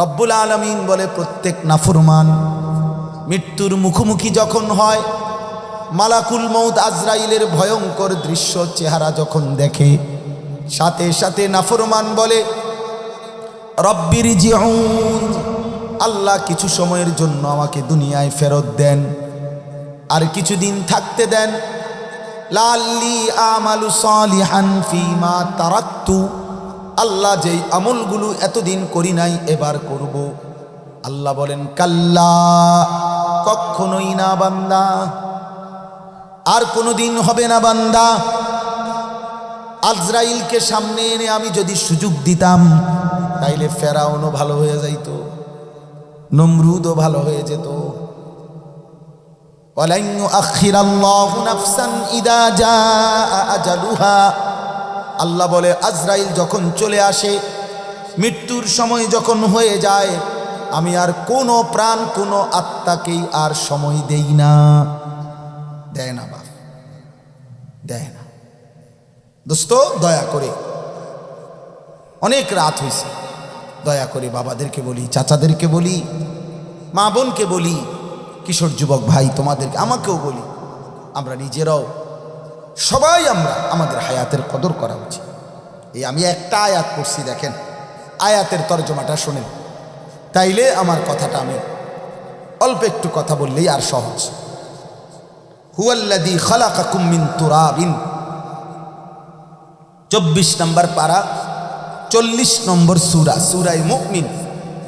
রব্বুল আলামিন বলে প্রত্যেক নাফরমান মৃত্যুর মুখোমুখি যখন হয়, মালাকুল মউত আজরাইলের ভয়ঙ্কর দৃশ্য চেহারা যখন দেখে, সাথে সাথে নাফরমান বলে রব্বিরজিউন, আল্লাহ কিছু সময়ের জন্য আমাকে দুনিয়ায় ফেরত দেন, আর কিছুদিন থাকতে দেন। লাল্লি আমালু সালিহান ফিমা তারাকতু, আল্লাহ যেই আমলগুলো এতদিন করি নাই এবার করব। আল্লাহ বলেন কাল্লা, কখনোই না বান্দা, আর কোনোদিন হবে না বান্দা। আজরাইলকে সামনে এনে আমি যদি সুযোগ দিতাম, তাইলে ফেরাউনও ভালো হয়ে যাইত, নমরুদও ভালো হয়ে যেত। ওয়ালান ইউআখিরাল্লাহু নাফসান ইদা জাআ আজালুহা, আল্লাহ বলে আজরাইল যখন চলে আসে, মৃত্যুর সময় যখন হয়ে যায়, আমি আর কোনো প্রাণ কোনো আত্মাকেই আর সময় দেই না। দেয় না বাপ, দেয় না। দোস্ত দয়া করে, অনেক রাত হয়েছে, দয়া করে বাবাদেরকে বলি, চাচাদেরকে বলি, মা বোনকে বলি, কিশোর যুবক ভাই তোমাদেরকে, আমাকেও বলি, আমরা নিজেরাও সবাই আমরা আমাদের হায়াতের কদর করা উচিত। এই আমি একটা আয়াত পড়ছি, দেখেন আয়াতের তর্জমাটা শোনেন, তাইলে আমার কথাটা আমি অল্প একটু কথা বললেই আর সহজ। হুয়াল্লাযী খালাকাকুম মিন তুরাবিন, 24 নম্বর পারা, 40 নম্বর সূরা, সূরায়ে মুমিন,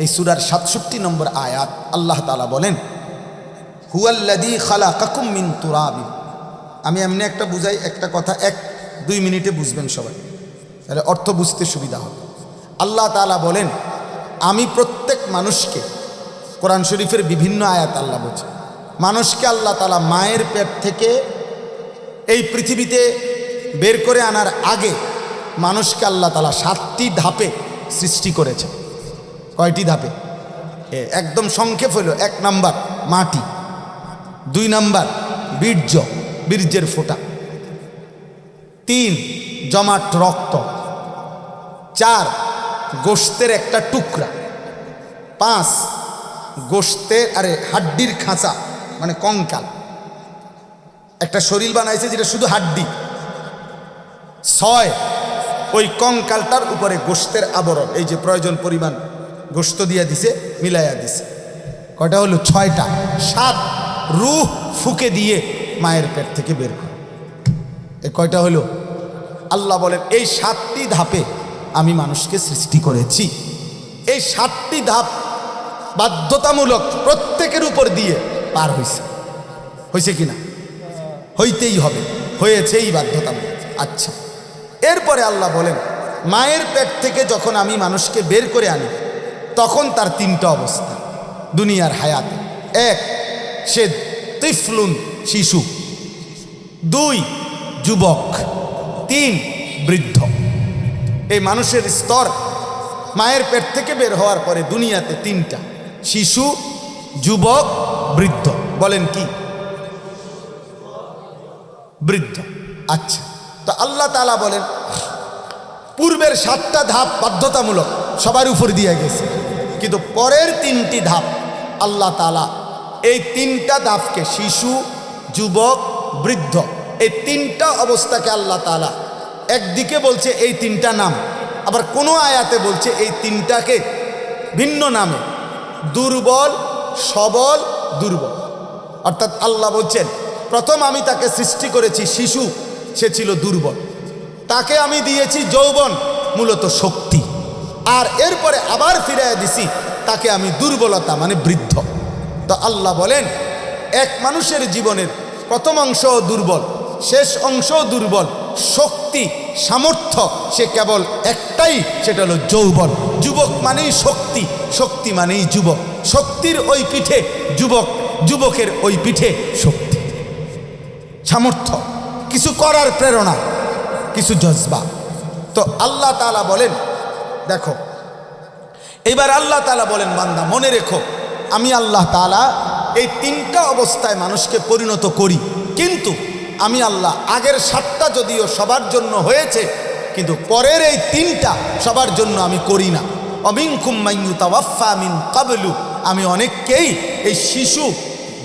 এই সূরার 67 নম্বর আয়াত। আল্লাহ তাআলা বলেন হুয়াল্লাযী খালাকাকুম মিন তুরাবিন। আমি এমনি একটা বুঝাই, একটা কথা 1-2 মিনিটে বুঝবেন সবাই, তাহলে অর্থ বুঝতে সুবিধা হবে। আল্লাহ তাআলা বলেন আমি প্রত্যেক মানুষকে, কোরআন শরীফের বিভিন্ন আয়াত আল্লাহ বলছে, মানুষকে আল্লাহ তাআলা মায়ের পেট থেকে এই পৃথিবীতে বের করে আনার আগে মানুষকে আল্লাহ তাআলা 7টি ধাপে সৃষ্টি করেছে। কয়টি ধাপে? একদম সংক্ষেপ হলো, 1 নাম্বার মাটি, 2 নাম্বার বীর্য, বীর্যের ফোঁটা, 3 জমাট রক্ত, 4 গোশতের একটা টুকরা, 5 গোশতের হাড্ডির খাঁচা মানে কঙ্কাল, একটা শরীর বানাইছে যেটা শুধু হাড্ডি, 6 ওই কঙ্কালটার উপরে গোশতের আবরণ, এই যে প্রয়োজন পরিমাণ গোশত দিয়া দিছে, মিলাইয়া দিছে। কয়টা হলো? 6টা। 7 রূহ ফুকে দিয়ে মায়ের পেট থেকে বের করে। এ কয়টা হলো? আল্লাহ বলেন এই 7টি ধাপে আমি মানুষকে সৃষ্টি করেছি। এই 7টি ধাপ বাধ্যতামূলক প্রত্যেকের উপর দিয়ে পার হয়েছে। হয়েছে কিনা? হইতেই হবে, হয়েছেই বাধ্যতামূলক। আচ্ছা, এরপরে আল্লাহ বলেন মায়ের পেট থেকে যখন আমি মানুষকে বের করে আনি, তখন তার 3টা অবস্থা দুনিয়ার হায়াতে। 1 সে তিফলুন, শিশু, 2 যুবক, 3 বৃদ্ধ। এই মানুষের স্তর মায়ের পেট থেকে বের হওয়ার পরে দুনিয়াতে 3টা, শিশু, যুবক, বৃদ্ধ। বলেন কি? বৃদ্ধ। আচ্ছা, তো আল্লাহ তাআলা বলেন পূর্বের 7টা ধাপ বাধ্যতামূলক, সবার উপর দিয়ে গেছে, কিন্তু পরের 3টি ধাপ আল্লাহ তাআলা এই 3টা ধাপকে, শিশু, যুবক, বৃদ্ধ, এই 3টা অবস্থাকে আল্লাহ তাআলা একদিকে বলছে এই 3টা নাম, আবার কোনো আয়াতে বলছে এই 3টাকে ভিন্ন নামে, দুর্বল, সবল, দুর্বল। অর্থাৎ আল্লাহ বলছেন প্রথম আমি তাকে সৃষ্টি করেছি শিশু, সে ছিল দুর্বল, তাকে আমি দিয়েছি যৌবন, মূলত শক্তি, আর এরপরে আবার ফিরিয়ে দিছি তাকে আমি দুর্বলতা মানে বৃদ্ধ। তো আল্লাহ বলেন এক মানুষের জীবনের প্রথম অংশও দুর্বল, শেষ অংশও দুর্বল, শক্তি, সামর্থ্য সে কেবল একটাই, সেটা হলো যৌবন। যুবক মানেই শক্তি, শক্তি মানেই যুবক, শক্তির ওই পিঠে যুবক, যুবকের ওই পিঠে শক্তি, সামর্থ্য, কিছু করার প্রেরণা, কিছু জজবা। তো আল্লাহ তাআলা বলেন দেখো, এবার আল্লাহ তাআলা বলেন বান্দা মনে রেখো আমি আল্লাহ তাআলা এই 3টা অবস্থায় মানুষকে পরিণত করি, কিন্তু আমি আল্লাহ আগের 7টা যদিও সবার জন্য হয়েছে, কিন্তু পরের এই 3টা সবার জন্য আমি করি না। অমিনকুম মান ইউতাওয়াফা মিন ক্বাবলু, আমি অনেককেই এই শিশু,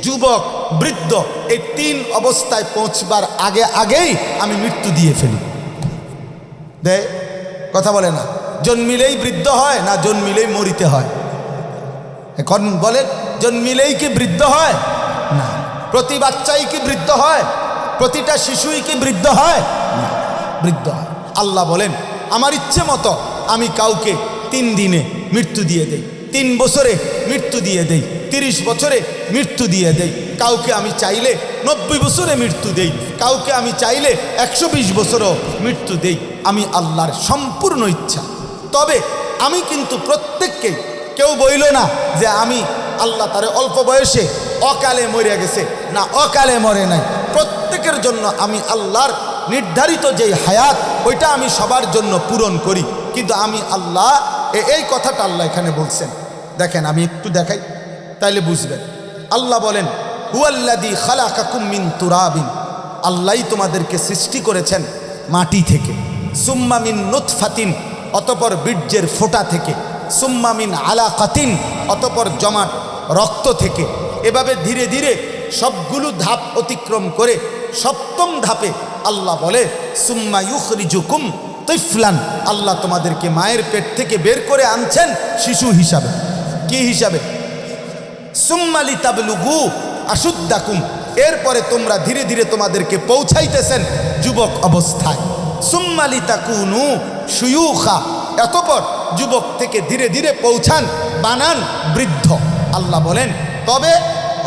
যুবক, বৃদ্ধ এই 3 অবস্থায় পৌঁছবার আগেই আমি মৃত্যু দিয়ে ফেলি। কথা বলে না, জন্মিলেই বৃদ্ধ হয় না জন্মিলেই মরিতে হয়? এখন বলেন, জন্মিলেই কি বৃদ্ধ হয়? না। প্রতি বাচ্চাই কি বৃদ্ধ হয়? প্রতিটা শিশুই কি বৃদ্ধ হয়? না, বৃদ্ধ হয়। আল্লাহ বলেন, আমার ইচ্ছে মতো আমি কাউকে 3 দিনে মৃত্যু দিয়ে দেই, 3 বছরে মৃত্যু দিয়ে দেই, 30 বছরে মৃত্যু দিয়ে দেই, কাউকে আমি চাইলে 90 বছরে মৃত্যু দেই, কাউকে আমি চাইলে 120 বছরও মৃত্যু দেই। আমি আল্লাহর সম্পূর্ণ ইচ্ছা। তবে আমি কিন্তু প্রত্যেককেই, কেউ বইল না যে আমি আল্লাহ তারে অল্প বয়সে অকালে মরে গেছে, না, অকালে মরে নাই। প্রত্যেকের জন্য আমি আল্লাহর নির্ধারিত যেই হায়াত, ওইটা আমি সবার জন্য পূরণ করি। কিন্তু আমি আল্লাহ, এই কথাটা আল্লাহ এখানে বলছেন। দেখেন, আমি একটু দেখাই তাইলে বুঝবেন। আল্লাহ বলেন, হুয়াল্লাযী খালাকাকুম মিন তুরাবিন, আল্লাহই তোমাদেরকে সৃষ্টি করেছেন মাটি থেকে, সুম্মা মিন নুতফাতিন, অতঃপর বীর্যের ফোঁটা থেকে, সুম্মা মিন আলাকাতিন, অতঃপর জমাট রক্ত থেকে। এভাবে ধীরে ধীরে সবগুলো ধাপ অতিক্রম করে 7ম ধাপে আল্লাহ বলে, সুম্মা ইউখরিজুকুম তিফলান, আল্লাহ তোমাদেরকে মায়ের পেট থেকে বের করে আনছেন শিশু হিসাবে। কি হিসাবে? সুম্মা লিতাবলুগু আশুদ্দাকুম, এরপরে তোমরা ধীরে ধীরে তোমাদেরকে পৌঁছাইতেছেন যুবক অবস্থায়। সুম্মা লিতাকুনু শুয়ুখা, অতঃপর যুবক থেকে ধীরে ধীরে পৌঁছান, বানান বৃদ্ধ। আল্লাহ বলেন, তবে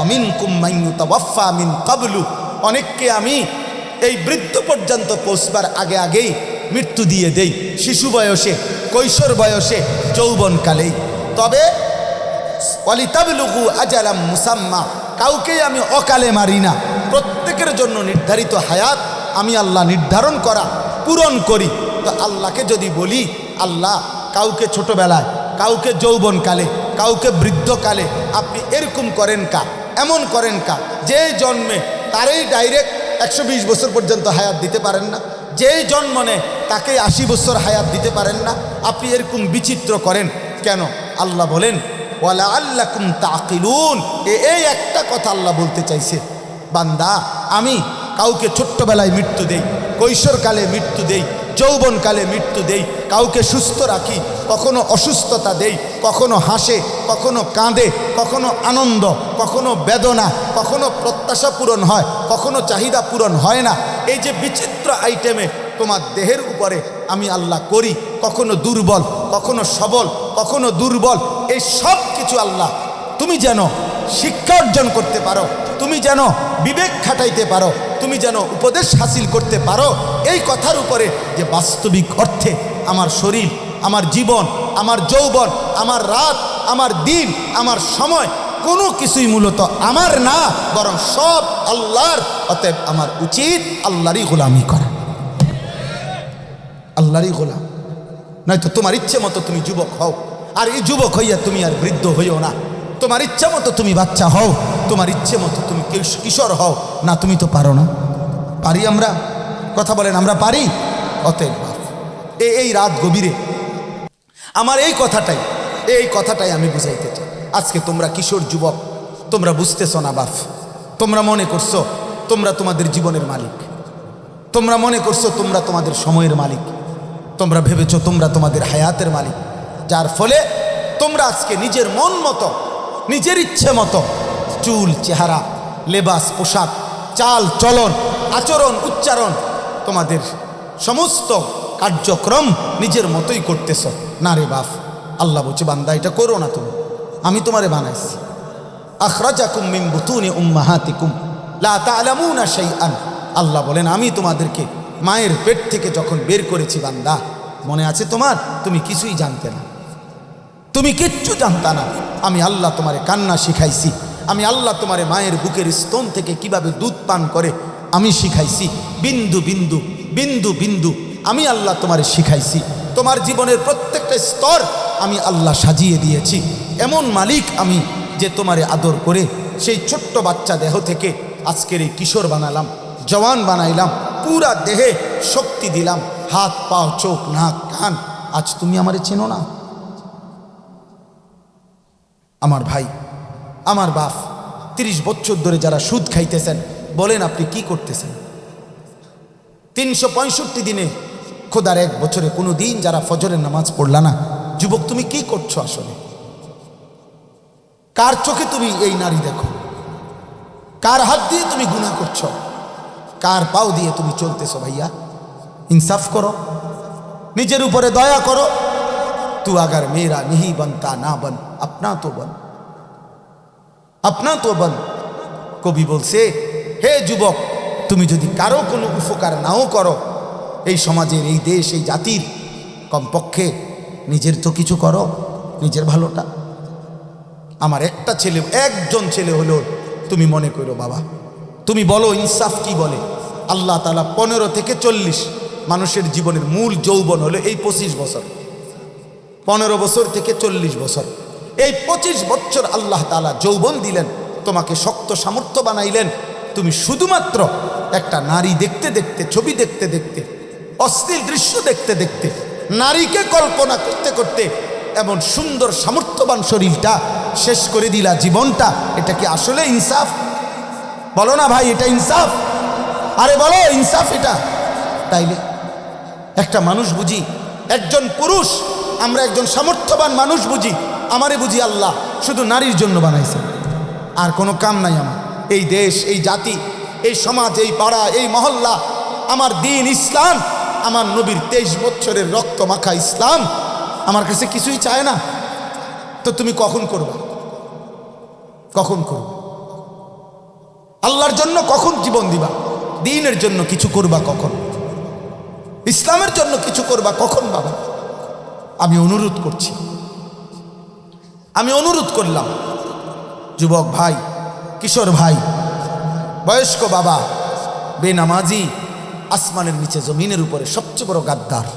অমিনকুম মান ইউতাওয়াফা মিন ক্বাবলু, অনেককে আমি এই বৃদ্ধ পর্যন্ত পৌঁছবার আগেই মৃত্যু দিয়ে দেই, শিশু বয়সে, কৈশোর বয়সে, যৌবনকালেই। তবে ওয়ালিতাবলুগু আজালাম মুসাম্মা, কাউকেই আমি অকালে মারি না। প্রত্যেকের জন্য নির্ধারিত হায়াত আমি আল্লাহ নির্ধারণ করা পূরণ করি। তো আল্লাহকে যদি বলি, আল্লাহ কাউকে ছোটবেলায়, কাউকে যৌবনকালে, কাউকে বৃদ্ধকালে আপনি এরকম করেন কা, এমন করেন কা, যে জন্মে তারই ডাইরেক্ট 120 বছর পর্যন্ত হায়াত দিতে পারেন না, যেই জন্ম নেয় তাকে 80 বছর হায়াত দিতে পারেন না, আপনি এরকম বিচিত্র করেন কেন? আল্লাহ বলেন, ওয়ালা আল্লাকুম তাকিলুন, এই একটা কথা আল্লাহ বলতে চাইছে, বান্দা আমি কাউকে ছোট্টবেলায় মৃত্যু দেই, কৈশোরকালে মৃত্যু দেই, যৌবনকালে মৃত্যু দেই, কাউকে সুস্থ রাখি, কখনো অসুস্থতা দেই, কখনো হাসে, কখনো কাঁদে, কখনো আনন্দ, কখনো বেদনা, কখনো প্রত্যাশা পূরণ হয়, কখনো চাহিদা পূরণ হয় না। এই যে বিচিত্র আইটেমে তোমার দেহের উপরে আমি আল্লাহ করি, কখনো দুর্বল, কখনো সবল, কখনো দুর্বল, এই সব কিছু আল্লাহ তুমি যেন শিক্ষা অর্জন করতে পারো, তুমি যেন বিবেক খাটাইতে পারো, তুমি যেন উপদেশ হাসিল করতে পারো, এই কথার উপরে যে বাস্তবিক অর্থে আমার শরীর, আমার জীবন, আমার যৌবন, আমার রাত, আমার দিন, আমার সময় কোনো কিছুই মূলত আমার না, বরং সব আল্লাহর। অতএব আমার উচিত আল্লাহরই গোলামি করা, আল্লাহরই গোলাম। নয়তো তোমার ইচ্ছে মতো তুমি যুবক হও, আর এই যুবক হইয়া তুমি আর বৃদ্ধ হইও না। তোমার ইচ্ছে মতো তুমি বাচ্চা হও, তোমার ইচ্ছে মতো তুমি কিশোর হও না, তুমি তো পারো না। পারি আমরা? কথা বলেন, আমরা পারি? অতএব এই রাত গভীরে আমার এই কথাটাই আমি বুঝাইতে চাই। আজকে তোমরা কিশোর যুবক, তোমরা বুঝতেছ না বাপ, তোমরা মনে করছো তোমরা তোমাদের জীবনের মালিক, তোমরা মনে করছো তোমরা তোমাদের সময়ের মালিক, তোমরা ভেবেছো তোমরা তোমাদের হায়াতের মালিক, যার ফলে তোমরা আজকে নিজের মন মতো, নিজের ইচ্ছে মতো চুল, চেহারা, লেবাস, পোশাক, চাল চলন, আচরণ, উচ্চারণ, তোমাদের সমস্ত কার্যক্রম নিজের মতোই করতেছ। না রে বাপ, আল্লাহ বলছে, বান্দা এটা করো না, তুমি, আমি তোমারে বানাইছি। আখরাজাকুম মিন বুতুনি উম্মাহাতিকুম লা তা'লামুনা শাইআন, আল্লাহ বলেন আমি তোমাদেরকে মায়ের পেট থেকে যখন বের করেছি বান্দা, মনে আছে তোমার? তুমি কিছুই জানতে না, তুমি কিচ্ছু জানতা না। আমি আল্লাহ তোমারে কান্না শিখাইছি, আমি আল্লাহ তোমারে মায়ের বুকের স্তন থেকে কিভাবে দুধ পান করে আমি শিখাইছি, বিন্দু বিন্দু, বিন্দু বিন্দু আমি আল্লাহ তোমারে শিখাইছি। তোমার জীবনের প্রত্যেকটা স্তর আমি আল্লাহ সাজিয়ে দিয়েছি। এমন মালিক আমি যে তোমারে আদর করে সেই ছোট্ট বাচ্চা দেহ থেকে আজকের এই কিশোর বানালাম, জওয়ান বানাইলাম, পুরা দেহে শক্তি দিলাম, হাত, পা, চোখ, নাক, কান। আজ তুমি আমারে চেনো না, আমার ভাই, আমার বাপ, 30 বছর ধরে যারা সুদ খাইতেছেন, বলেন আপনি কি করতেছেন? 365 দিনে, খোদার 1 বছরে কোনো দিন যারা ফজরের নামাজ পড়লা না, যুবক তুমি কি করছো আসলে? কার চোখে তুমি এই নারী দেখো? কার হাত দিয়ে তুমি গুনাহ করছো? কার পাও দিয়ে তুমি চলতেছো? ভাইয়া ইনসাফ করো, নিজের উপরে দয়া করো। তু আগার মেরা नहीं बनता না बन अपना तो बन, अपना तो बन। কবি বলছে, হে যুবক, তুমি যদি কারো কোনো উপকার নাও করো এই সমাজের, এই দেশ, এই জাতির, কমপক্ষে নিজের তো কিছু করো, নিজের ভালোটা। আমার একটা ছেলে, একজন ছেলে হলো, তুমি মনে করো বাবা, তুমি বলো ইনসাফ কি বলে? আল্লাহ তাআলা 15 থেকে 40, মানুষের জীবনের মূল যৌবন হলো এই 25 বছর। 15 বছর থেকে 40 বছর, এই 25 বছর আল্লাহ তাআলা যৌবন দিলেন, তোমাকে শক্ত সামর্থ্য বানাইলেন। তুমি শুধুমাত্র একটা নারী দেখতে দেখতে, ছবি দেখতে দেখতে, অশ্লীল দৃশ্য দেখতে দেখতে, নারীকে কল্পনা করতে করতে এমন সুন্দর সামর্থ্যবান শরীরটা শেষ করে দিলা, জীবনটা। এটা কি আসলে ইনসাফ? বলো না ভাই, এটা ইনসাফ? আরে বলো ইনসাফ এটা? তাইলে একটা মানুষ বুঝি, একজন পুরুষ, আমরা একজন সামর্থ্যবান মানুষ বুঝি, আমারে বুঝি আল্লাহ শুধু নারীর জন্য বানাইছে, আর কোনো কাম নাই আমার। এই দেশ, এই জাতি, এই সমাজ, এই পাড়া, এই মহল্লা, আমার দিন ইসলাম, আমার নবীর 23 বছরের রক্ত মাখা ইসলাম আমার কাছে কিছুই চায় না। তো তুমি কখন করবা? কখন করবা? আল্লাহর জন্য কখন জীবন দিবা? দ্বীনের জন্য কিছু করবা কখন? ইসলামের জন্য কিছু করবা কখন? বাবা আমি অনুরোধ করছি, আমি অনুরোধ করলাম, যুবক ভাই, কিশোর ভাই, বয়স্ক বাবা, বেনামাজি আসমানের নিচে জমিনের উপরে সবচেয়ে বড় গাদ্দার।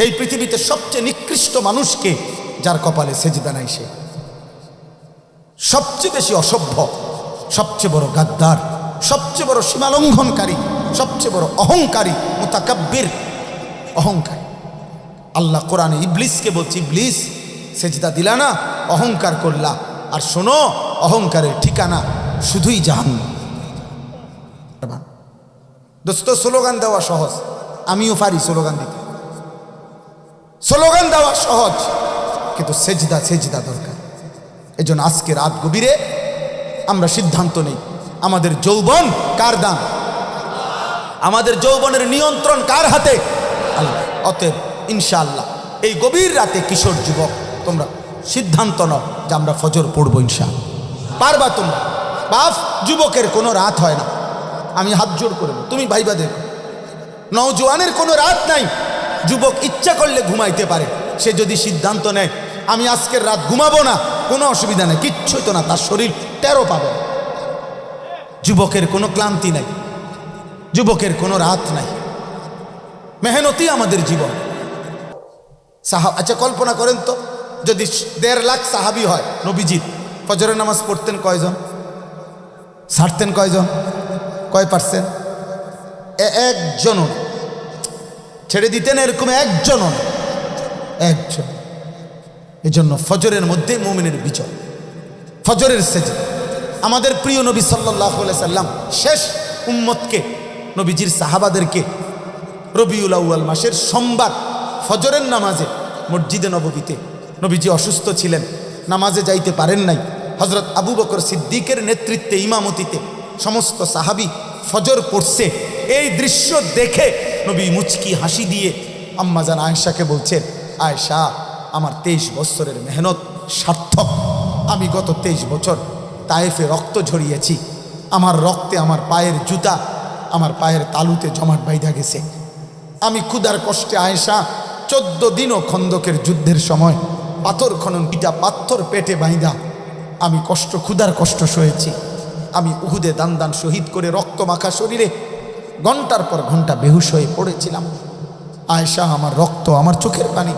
এই পৃথিবীতে সবচেয়ে নিকৃষ্ট মানুষকে যার কপালে সেজদা নাই, সে সবচেয়ে বেশি অসভ্য, সবচেয়ে বড় গাদ্দার, সবচেয়ে বড় সীমালঙ্ঘনকারী, সবচেয়ে বড় অহংকারী, মুতাকাব্বির, অহংকারী। আল্লাহ কোরআনে ইবলিসকে বলছে, ইবলিস সেজদা দিলা না, অহংকার করলা, আর শোনো অহংকারের ঠিকানা শুধুই জাহান্নাম। দোস্ত স্লোগান দেওয়া সহজ, আমিও পারি স্লোগান দিতে, স্লোগান দেওয়া সহজ, কিন্তু সেজদা সেজদা দরকার। এজন্য আজকে রাত গভীরে আমরা সিদ্ধান্ত নেই, আমাদের যৌবন কার দান? আমাদের যৌবনের নিয়ন্ত্রণ কার হাতে? আল্লাহ। অতএব ইনশাআল্লাহ এই গভীর রাতে কিশোর যুবক, তোমরা সিদ্ধান্ত নাও যে আমরা ফজর পড়বো ইনশাআল্লাহ। পারবা তোমরা? বাপ, যুবকের কোনো রাত হয় না, আমি হাত জোর করবো, তুমি ভাইবা দেখো, নওজোয়ানের কোনো রাত নাই। যুবক ইচ্ছা করলে ঘুমাইতে পারে, সে যদি সিদ্ধান্ত নেয় আমি আজকের রাত ঘুমাবো না, কোনো অসুবিধা নেই, কিচ্ছুই তো না, তার শরীর টেরও পাবে। যুবকের কোনো ক্লান্তি নাই, যুবকের কোনো রাত নাই, মেহনতি আমাদের জীবন। আচ্ছা কল্পনা করেন তো, যদি 1.5 লাখ সাহাবি হয়, নবীজি ফজরের নামাজ পড়তেন কয়জন? ছাড়তেন কয়জন? কয় পার্সেন্ট? একজনও ছেড়ে দিতেন, এরকম একজনও, একজন। এজন্য ফজরের মধ্যে মুমিনের বিজয়, ফজরের সেজদা। আমাদের প্রিয় নবী সাল্লাল্লাহু আলাইহি সাল্লাম শেষ উম্মতকে, নবীজির সাহাবাদেরকে রবিউল আউয়াল মাসের সোমবার ফজরের নামাজে মসজিদে নববীতে, নবীজি অসুস্থ ছিলেন, নামাজে যাইতে পারেন নাই, হযরত আবু বকর সিদ্দিকের নেতৃত্বে ইমামতিতে সমস্ত সাহাবী ফজর পড়ছে। এই দৃশ্য দেখে নবী মুচকি হাসি দিয়ে আম্মাজান আয়েশাকে বলছেন, আয়েশা, আমার 23 বছরের মেহনত সার্থক। আমি গত 23 বছর তায়েফে রক্ত ঝরিয়েছি, আমার রক্তে আমার পায়ের জুতা, আমার পায়ের তালুতে জমাট বাইধা গেছে। আমি ক্ষুধার কষ্টে আয়েশা 14 দিনও খন্দকের যুদ্ধের সময় পাথর খনন, পিটা পাথর পেটে বাইধা আমি ক্ষুধার কষ্ট সয়েছি। আমি উহুদে দান দান শহীদ করে রক্ত মাখা শরীরে ঘন্টার পর ঘন্টা বেহুশ হয়ে পড়েছিলাম। আয়েশা, আমার রক্ত, আমার চোখের পানি,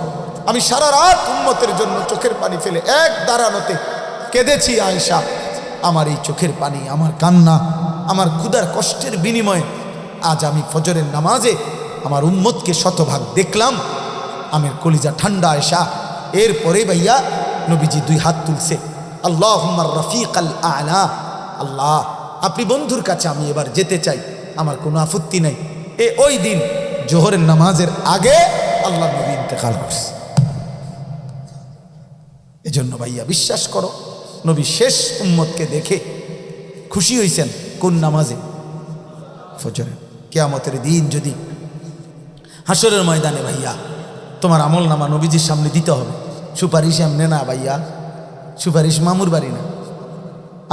আমি সারা রাত উম্মতের জন্য চোখের পানি ফেলে এক দাঁড়ানোতে কেঁদেছি। আয়েশা, আমার এই চোখের পানি, আমার কান্না, আমার ক্ষুধার কষ্টের বিনিময়ে আজ আমি ফজরের নামাজে আমার উম্মতকে শতভাগ দেখলাম। আমার কলিজা ঠান্ডা। আয়েশা, এরপরে ভাইয়া নবীজি দুই হাত তুলছে, আল্লাহুম্মা রফিকাল আ'লা, আল্লাহ আপনি বন্ধুর কাছে আমি এবার যেতে চাই, আমার কোনো আপত্তি নেই। ওই দিন জোহরের নামাজের আগে আল্লাহ নবী ইন্তেকাল করছে। এজন্য ভাইয়া বিশ্বাস করো, নবী শেষ উম্মতকে দেখে খুশি হয়েছেন কোন নামাজে? ফজরে। কিয়ামতের দিন যদি হাসরের ময়দানে ভাইয়া তোমার আমল নামা নবীজির সামনে দিতে হবে, সুপারিশ এমনি না ভাইয়া, সুপারিশ মামুর বাড়ি না।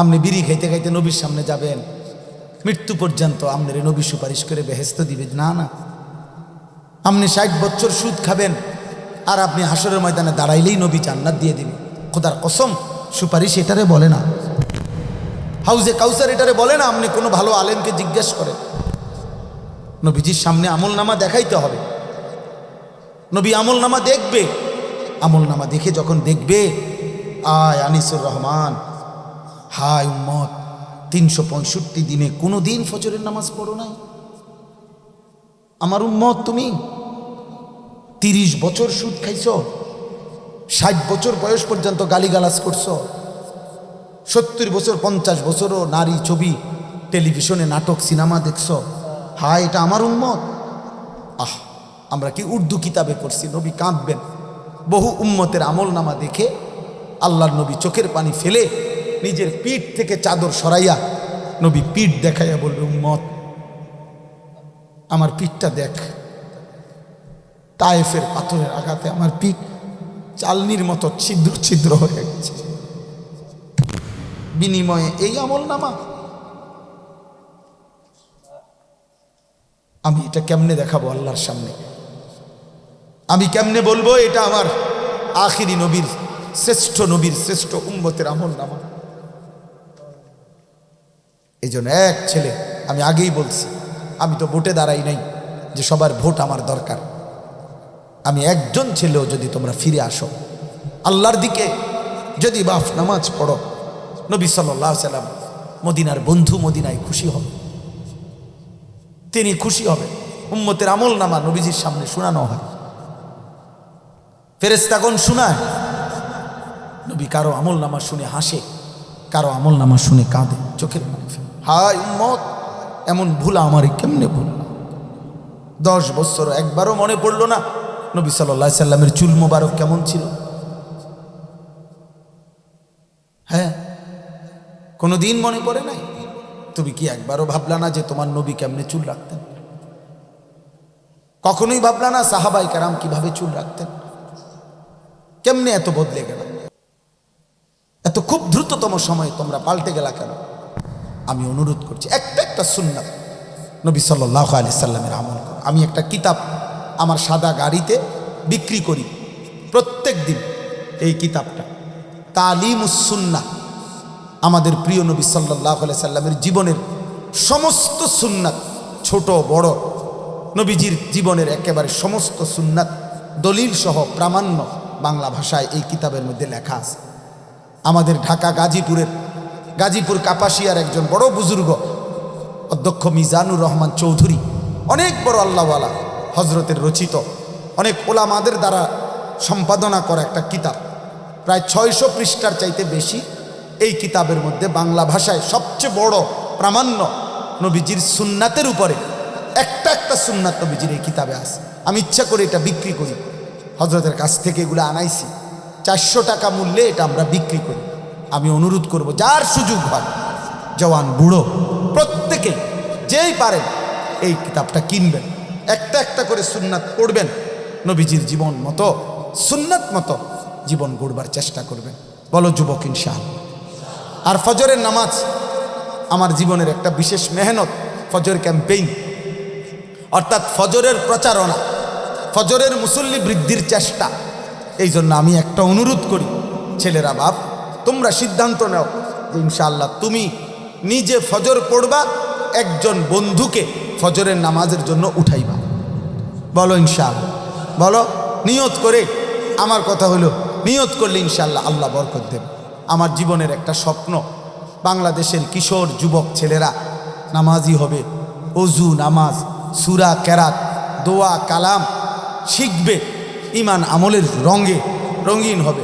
আপনি বিড়ি খাইতে খাইতে নবীর সামনে যাবেন, মৃত্যু পর্যন্ত আপনার নবী সুপারিশ করে বেহেস্ত দিবে না। না, আপনি 60 বছর সুদ খাবেন আর আপনি হাসরের ময়দানে দাঁড়াইলেই নবী জান্নাত দিয়ে দিবে। খোদার কসম, সুপারিশ এটারে বলে না, হাউজে কাউসার এটারে বলে না। আপনি কোনো ভালো আলেমকে জিজ্ঞেস করেন, নবীজির সামনে আমল নামা দেখাইতে হবে। নবী আমল নামা দেখবে, আমল নামা দেখে যখন দেখবে, আয় আনিসুর রহমান, হায় উম্মত 365 দিনে কোনো দিন ফজরের নামাজ পড়ো নাই। আমার উম্মত তুমি 30 বছর সুদ খাইছো, 60 বছর বয়স পর্যন্ত গালিগালাজ করছো, 70 বছর 50 বছরও নারী ছবি টেলিভিশনে নাটক সিনেমা দেখছো। হায়, এটা আমার উম্মত। আমরা কি উর্দু কিতাবে পড়ছি? নবী কাঁদবেন। বহু উম্মতের আমল নামা দেখে আল্লাহর নবী চোখের পানি ফেলে নিজের পিঠ থেকে চাদর সরাইয়া নবী পিঠ দেখাইয়া বলবে, উম্মত আমার পিঠটা দেখ, তায়েফের পাথরের আঘাতে আমার পিঠ চালনির মতো ছিদ্র ছিদ্র হয়ে গেছে। বিনিময়ে এই আমল নামা। আমি এটা কেমনে দেখাবো আল্লাহর সামনে? আমি কেমনে বলবো এটা আমার আখিরি নবীর শ্রেষ্ঠ উম্মতের আমল নামা? এই জন্য এক ছেলে, আমি আগেই বলছি, আমি তো ভোটে দাঁড়াই নাই যে সবার ভোট আমার দরকার। আমি একজন ছেলেও যদি তোমরা ফিরে আসো আল্লাহর দিকে, যদি বাফ নামাজ পড়ো, নবী সাল্লাল্লাহু আলাইহি সাল্লাম মদিনার বন্ধু, মদিনায় খুশি হবে, তিনি খুশি হবে। উম্মতের আমল নামা নবীজির সামনে শোনানো হয়, ফেরেশতাগণ শোনায়। নবী কারো আমল নামা শুনে হাসে, কারো আমল নামা শুনে কাঁদে, চোখের পানি ফেলে। হায় উম্মত, এমন ভুলা আমারই কেমনে ভুল? 10 বছর একবারও মনে পড়লো না নবী সাল্লাল্লাহু আলাইহি সাল্লামের চুল মোবারক কেমন ছিল? হ্যাঁ, কোনোদিন মনে পড়ে নাই? তুমি কি একবারও ভাবলা না যে তোমার নবী কেমনে চুল রাখতেন? কখনোই ভাবলা না সাহাবায়ে কেরাম কিভাবে চুল রাখতেন? কেমনে এত বদলে গেল? এত খুব দ্রুততম সময়ে তোমরা পাল্টে গেলা কেন? আমি অনুরোধ করছি, একটা সুন্নাত নবী সাল্লাল্লাহু আলাইহি সাল্লামের আমল করো। আমি একটা কিতাব আমার সাদা গাড়িতে বিক্রি করি প্রত্যেক দিন। এই কিতাবটা তালিমুস সুন্নাহ, আমাদের প্রিয় নবী সাল্লাল্লাহু আলাইহি সাল্লামের জীবনের সমস্ত সুন্নাত, ছোট বড় নবীজির জীবনের একেবারে সমস্ত সুন্নাত দলিল সহ প্রামাণ্য বাংলা ভাষায় এই কিতাবের মধ্যে লেখা আছে। আমাদের ঢাকা গাজীপুর কাপাসিয়ার একজন বড় বুজুর্গ অধ্যক্ষ মিজানুর রহমান চৌধুরী, অনেক বড় আল্লাহওয়ালা হজরতের রচিত, অনেক ওলামাদের দ্বারা সম্পাদনা করা একটা কিতাব, প্রায় 600 পৃষ্ঠার চাইতে বেশি। এই কিতাবের মধ্যে বাংলা ভাষায় সবচেয়ে বড় প্রামাণ্য নবীজির সুন্নাতের উপরে একটা সুন্নাত নবীজির এই কিতাবে আছে। আমি ইচ্ছা করে এটা বিক্রি করি, হজরতের কাছ থেকে এগুলো আনাইছি, 400 টাকা মূল্যে এটা আমরা বিক্রি করি। আমি অনুরোধ করব, যার সুযোগ হয়, জওয়ান বুড়ো প্রত্যেকে যেই পারেন এই কিতাবটা কিনবেন, একটা করে সুন্নাত পড়বেন, নবীজির জীবন মতো সুন্নাত মতো জীবন গড়বার চেষ্টা করবেন। বলো যুবক ইনশাআল্লাহ। আর ফজরের নামাজ আমার জীবনের একটা বিশেষ মেহনত, ফজর ক্যাম্পেইন, অর্থাৎ ফজরের প্রচারণা, ফজরের মুসল্লি বৃদ্ধির চেষ্টা। এই জন্য আমি একটা অনুরোধ করি, ছেলেরা বাপ, তোমরা সিদ্ধান্ত নাও যে ইনশাআল্লাহ তুমি নিজে ফজর পড়বা, একজন বন্ধুকে ফজরের নামাজের জন্য উঠাইবা। বলো ইনশাআল্লাহ, বলো নিয়ত করে। আমার কথা হলো নিয়ত করলে ইনশাআল্লাহ আল্লাহ বরকত দেবে। আমার জীবনের একটা স্বপ্ন, বাংলাদেশের কিশোর যুবক ছেলেরা নামাজি হবে, অজু নামাজ সূরা কেরাত দোয়া কালাম শিখবে, ইমান আমলের রঙে রঙিন হবে।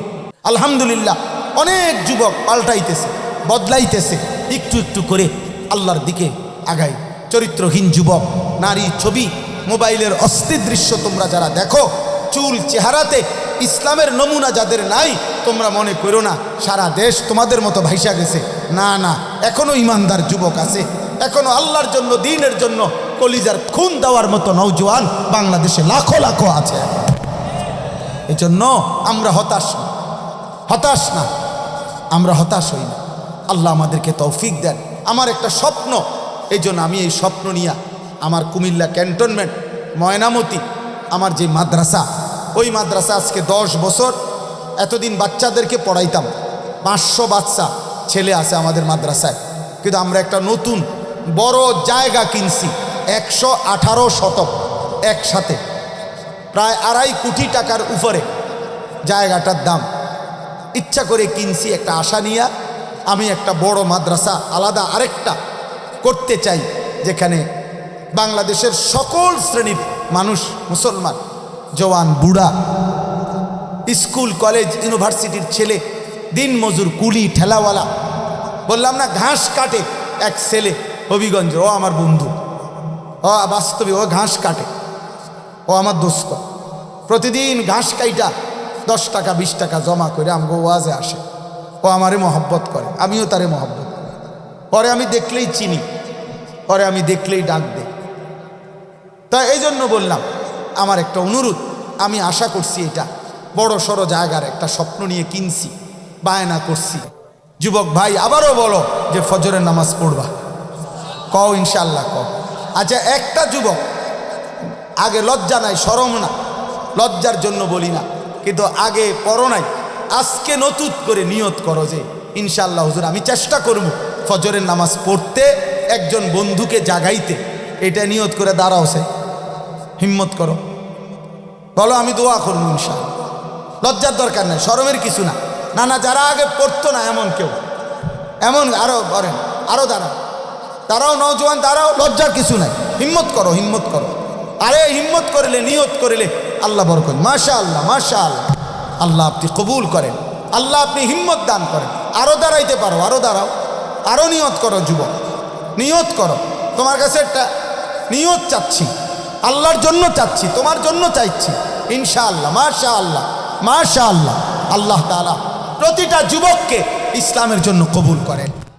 আলহামদুলিল্লাহ অনেক যুবক পাল্টাইতেছে, বদলাইতেছে, একটু একটু করে আল্লাহর দিকে আগায়। চরিত্রহীন যুবক, নারী ছবি, মোবাইলের অস্থির দৃশ্য তোমরা যারা দেখো, চুল চেহারাতে ইসলামের নমুনা যাদের নাই, তোমরা মনে করো না সারা দেশ তোমাদের মতো ভাইসা গেছে। না না, এখনো ইমানদার যুবক আছে, এখনো আল্লাহর জন্য, দ্বীনের জন্য কলিজার খুন দেওয়ার মতো নওজোয়ান বাংলাদেশে লাখো লাখো আছে। এই জন্য আমরা হতাশ না, আমরা হতাশ হই না। আল্লাহ আমাদেরকে তৌফিক দেন। আমার একটা স্বপ্ন, এই জন্য আমি এই স্বপ্ন নিয়ে আমার কুমিল্লা ক্যান্টনমেন্ট ময়নামতি আমার যে মাদ্রাসা, ওই মাদ্রাসা আজকে 10 বছর, এতদিন বাচ্চাদেরকে পড়াইতাম। 500 বাচ্চা ছেলে আছে আমাদের মাদ্রাসায়, কিন্তু আমরা একটা নতুন বড় জায়গা কিনছি, 118 শতক একসাথে, প্রায় 2.5 কোটি টাকার উপরে জায়গাটার দাম। ইচ্ছা করে কিনছি একটা আশা নিয়ে, আমি একটা বড় মাদ্রাসা আলাদা আরেকটা করতে চাই, যেখানে বাংলাদেশের সকল শ্রেণীর মানুষ, মুসলমান, জওয়ান, বুড়া, স্কুল কলেজ ইউনিভার্সিটির ছেলে, দিন মজুর, কুলি, ঠেলাওয়ালা, বললাম না ঘাস কাটে এক ছেলে হবিগঞ্জ, ও আমার বন্ধু, ও বাস্তবে ও ঘাস কাটে, ও আমার দোস্ত, প্রতিদিন ঘাস কাইটা 10 টাকা 20 টাকা জমা করে আমগো ওয়াজে আসে। ও আমারে মহব্বত করে, আমিও তারে মহব্বত করি। পরে আমি দেখলেই চিনি, পরে আমি দেখলেই ডাক দেই। তা এই জন্য বললাম, আমার একটা অনুরোধ, আমি আশা করছি এটা বড় সড়ো জায়গার একটা স্বপ্ন নিয়ে কিনছি, বায়না করছি। যুবক ভাই আবারও বলো যে ফজরের নামাজ পড়বা, কও ইনশাল্লাহ কও। আচ্ছা, একটা যুবক, আগে লজ্জা নাই, শরম না, লজ্জার জন্য বলি না, কিন্তু আগে পড়ো নাই, আজকে নতুন করে নিয়ত করো যে ইনশাআল্লাহ হুজুর আমি চেষ্টা করব ফজরের নামাজ পড়তে, একজন বন্ধুকে জাগাইতে। এটা নিয়ত করে দাঁড়াও, সে হিম্মত করো, বলো আমি দোয়া করবো ইনশাআল্লাহ। লজ্জার দরকার নেই, শরমের কিছু না। না না, যারা আগে পড়তো না এমন কেউ, এমন আরো করেন, আরো দাঁড়াও, নওজোয়ান দাঁড়াও, লজ্জার কিছু নাই, হিম্মত করো, হিম্মত করো। আরে হিম্মত করলে, নিয়ত করলে আল্লাহ বরকত। মাশাআল্লাহ, মাশাআল্লাহ, আল্লাহ আপনি কবুল করেন, আল্লাহ আপনি হিম্মত দান করেন। আরো দাঁড়াইতে পারো, আরো দাঁড়াও, আরো নিয়ত করো যুবক, নিয়ত করো। তোমার কাছে একটা নিয়ত চাচ্ছি, আল্লাহর জন্য চাচ্ছি, তোমার জন্য চাইছি ইনশাআল্লাহ। মাশাআল্লাহ, মাশাআল্লাহ, আল্লাহ তাআলা প্রতিটা যুবককে ইসলামের জন্য কবুল করেন।